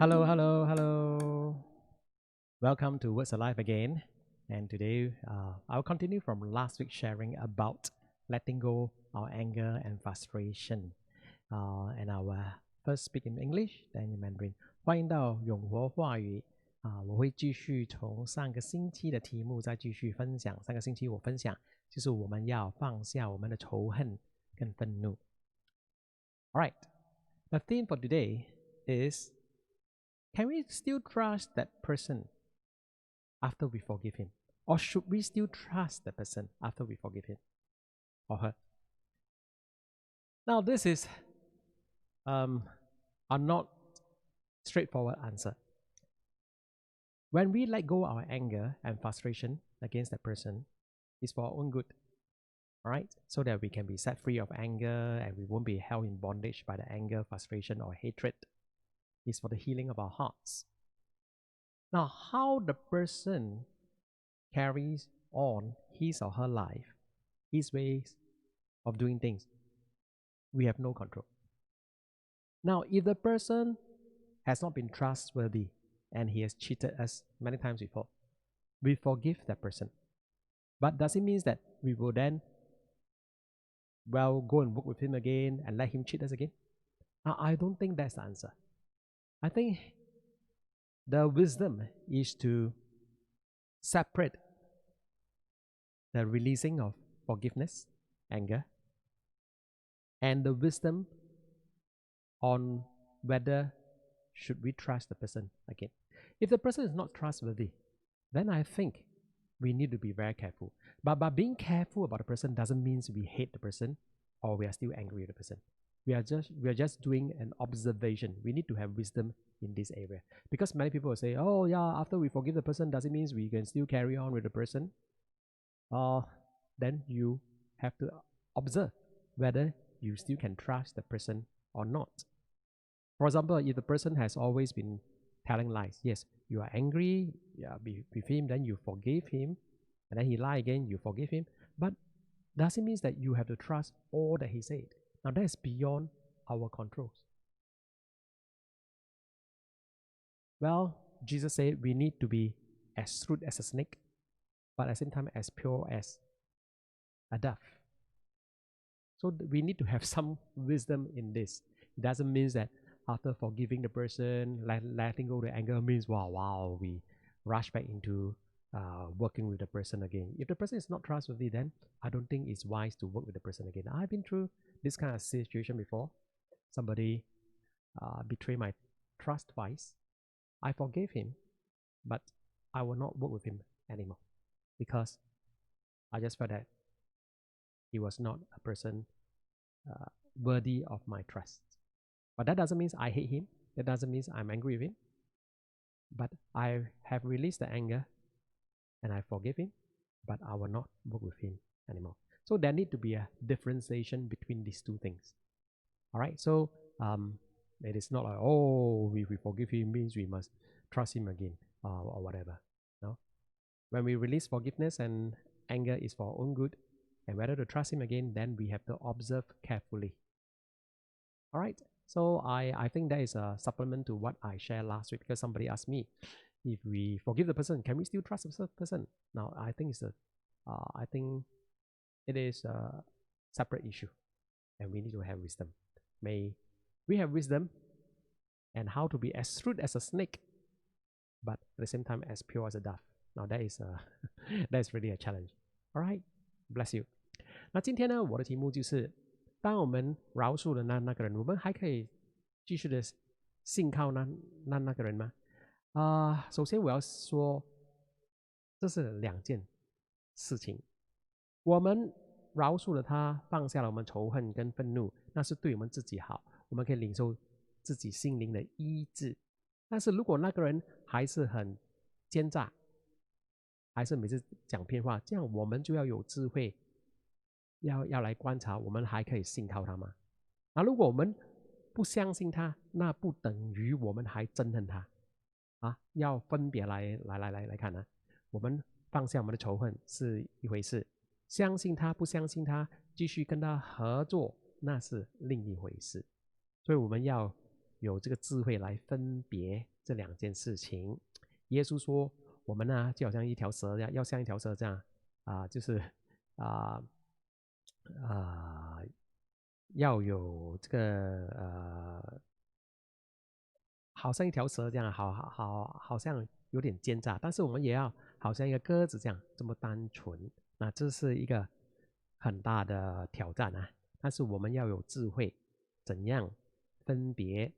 Hello, hello, hello. Welcome to Words Alive again. And today I'll continue from last week sharing about letting go our anger and frustration. And I will first speak in English, then in Mandarin. 欢迎到永活话语我会继续从上个星期的题目再继续分享。上个星期我分享就是我们要放下我们的仇恨跟愤怒。All right, the theme for today is, can we still trust that person after we forgive him? Or should we still trust the person after we forgive him or her? Now, this is a not straightforward answer. When we let go our anger and frustration against that person, it's for our own good. All right? So that we can be set free of anger and we won't be held in bondage by the anger, frustration, or hatred. It's for the healing of our hearts. Now, how the person carries on his or her life, his ways of doing things, we have no control. Now, if the person has not been trustworthy and he has cheated us many times before, we forgive that person. But does it mean that we will then, go and work with him again and let him cheat us again? Now, I don't think that's the answer. I think the wisdom is to separate the releasing of forgiveness, anger, and the wisdom on whether should we trust the person again. If the person is not trustworthy, then I think we need to be very careful. But by being careful about the person doesn't mean we hate the person or we are still angry with the person. We are just doing an observation. We need to have wisdom in this area. Because many people will say, oh yeah, after we forgive the person, does it mean we can still carry on with the person? Then you have to observe whether you still can trust the person or not. For example, if the person has always been telling lies, yes, you are angry with him, then you forgive him, and then he lied again, you forgive him. But does it mean that you have to trust all that he said? Now that is beyond our controls. Well, Jesus said we need to be as shrewd as a snake, but at the same time as pure as a dove. So we need to have some wisdom in this. It doesn't mean that after forgiving the person, letting go the anger means, wow, we rush back into working with the person again. If the person is not trustworthy, then I don't think it's wise to work with the person again. I've been through this kind of situation before. Somebody betrayed my trust twice. I forgave him, but I will not work with him anymore because I just felt that he was not a person worthy of my trust. But that doesn't mean I hate him. That doesn't mean I'm angry with him. But I have released the anger and I forgive him, but I will not work with him anymore. So there need to be a differentiation between these two things. All right, so it is not like, oh, if we forgive him means we must trust him again or whatever. No, when we release forgiveness and anger is for our own good, and whether to trust him again, then we have to observe carefully. All right, so I think that is a supplement to what I shared last week, because somebody asked me, if we forgive the person, can we still trust the person? Now, I think it is a separate issue, and we need to have wisdom. May we have wisdom and how to be as shrewd as a snake, but at the same time as pure as a dove. Now, that is that is really a challenge. All right, bless you. 那今天呢，我的题目就是，当我们饶恕了那个人，我们还可以继续的信靠那个人吗？首先我要说，这是两件事情。我们饶恕了他，放下了我们仇恨跟愤怒，那是对我们自己好，我们可以领受自己心灵的医治。但是如果那个人还是很奸诈，还是每次讲骗话，这样我们就要有智慧，要来观察，我们还可以信靠他吗？那如果我们不相信他，那不等于我们还憎恨他。要分别来看呢。我们放下我们的仇恨是一回事，相信他不相信他，继续跟他合作，那是另一回事。所以我们要有这个智慧来分别这两件事情。耶稣说，我们呢就好像一条蛇这样，要像一条蛇这样就是要有这个好像一条蛇这样，好像有点奸诈，但是我们也要好像一个鸽子这样这么单纯。那这是一个很大的挑战啊！但是我们要有智慧，怎样分别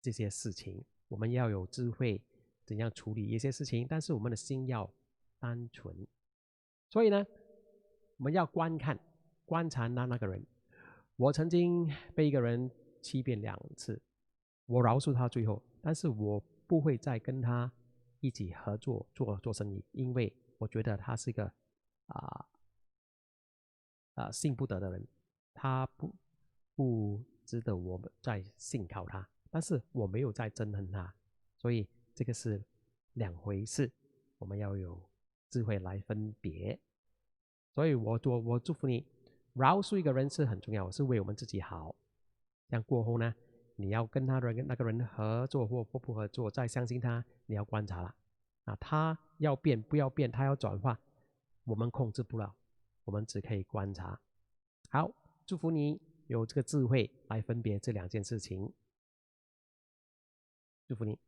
这些事情？我们要有智慧，怎样处理一些事情？但是我们的心要单纯。所以呢，我们要观察那个人。我曾经被一个人欺骗2次，我饶恕他最后，但是我不会再跟他一起合作做生意，因为我觉得他是一个信不得的人，他不值得我们再信靠他，但是我没有再憎恨他，所以这个是2回事，我们要有智慧来分别。所以我祝福你，饶恕一个人是很重要，是为我们自己好。这样过后呢，你要跟那个人合作或不合作，再相信他，你要观察了。他要变不要变，他要转化，我们控制不了，我们只可以观察。好，祝福你有这个智慧来分别这2件事情，祝福你。